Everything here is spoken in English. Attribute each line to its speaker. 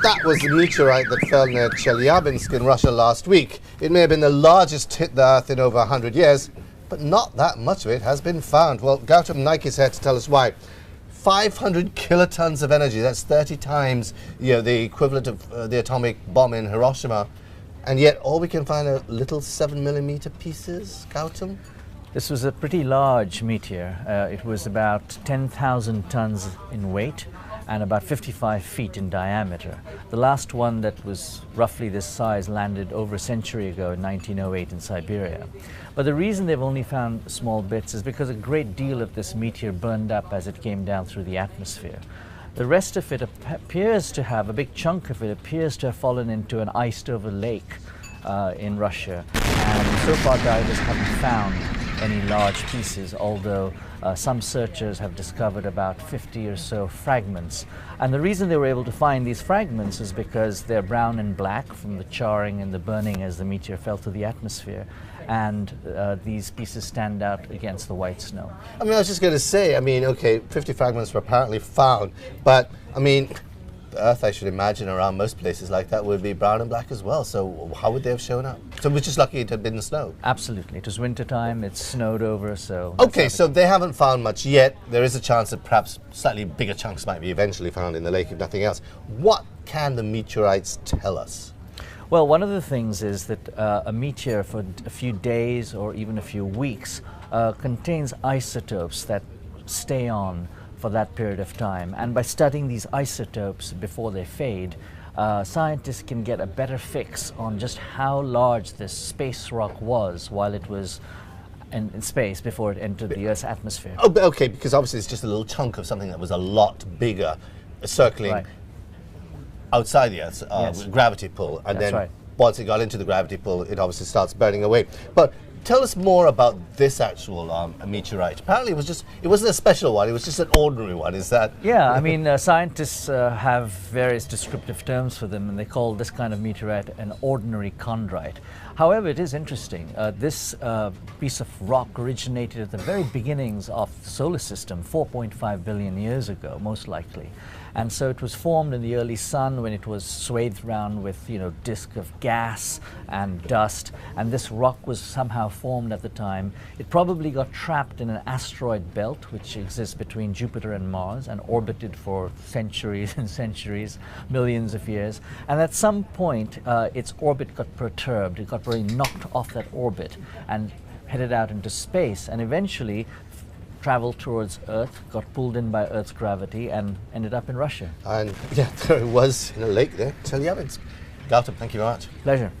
Speaker 1: that was the meteorite that fell near Chelyabinsk in Russia last week. It may have been the largest to hit the Earth in over 100 years, but not that much of it has been found. Well, Gautam Naik is here to tell us why. 500 kilotons of energy, that's 30 times the equivalent of the atomic bomb in Hiroshima, and yet all we can find are little 7mm pieces, Gautam?
Speaker 2: This was a pretty large meteor. It was about 10,000 tons in weight and about 55 feet in diameter. The last one that was roughly this size landed over a century ago in 1908 in Siberia. But the reason they've only found small bits is because a great deal of this meteor burned up as it came down through the atmosphere. The rest of it appears to have, a big chunk of it appears to have fallen into an iced-over lake in Russia. And so far divers haven't found any large pieces, although some searchers have discovered about 50 or so fragments. And the reason they were able to find these fragments is because they're brown and black from the charring and the burning as the meteor fell through the atmosphere. And these pieces stand out against the white snow.
Speaker 1: I was just going to say, okay, 50 fragments were apparently found, but the Earth, I should imagine, around most places like that would be brown and black as well. So how would they have shown up? So we're just lucky it had been snow.
Speaker 2: Absolutely. It was winter time, it snowed over, so...
Speaker 1: Okay, so they haven't found much yet. There is a chance that perhaps slightly bigger chunks might be eventually found in the lake, if nothing else. What can the meteorites tell us?
Speaker 2: Well, one of the things is that a meteor for a few days or even a few weeks contains isotopes that stay on for that period of time. And by studying these isotopes before they fade, scientists can get a better fix on just how large this space rock was while it was in space before it entered the Earth's atmosphere.
Speaker 1: Oh, okay, because obviously it's just a little chunk of something that was a lot bigger, circling outside the Earth's gravity pull. And then once it got into the gravity pull, it obviously starts burning away. But tell us more about this actual meteorite. Apparently it wasn't a special one, it was just an ordinary one, is that?
Speaker 2: Yeah, scientists have various descriptive terms for them, and they call this kind of meteorite an ordinary chondrite. However, it is interesting. This piece of rock originated at the very beginnings of the solar system, 4.5 billion years ago, most likely. And so it was formed in the early sun when it was swathed around with, disk of gas and dust, and this rock was somehow formed at the time. It probably got trapped in an asteroid belt, which exists between Jupiter and Mars, and orbited for centuries and centuries, millions of years. And at some point, its orbit got perturbed. It got very knocked off that orbit and headed out into space, and eventually traveled towards Earth, got pulled in by Earth's gravity, and ended up in Russia.
Speaker 1: And yeah, there it was in a lake there, Chelyabinsk. Gautam, thank you very much.
Speaker 2: Pleasure.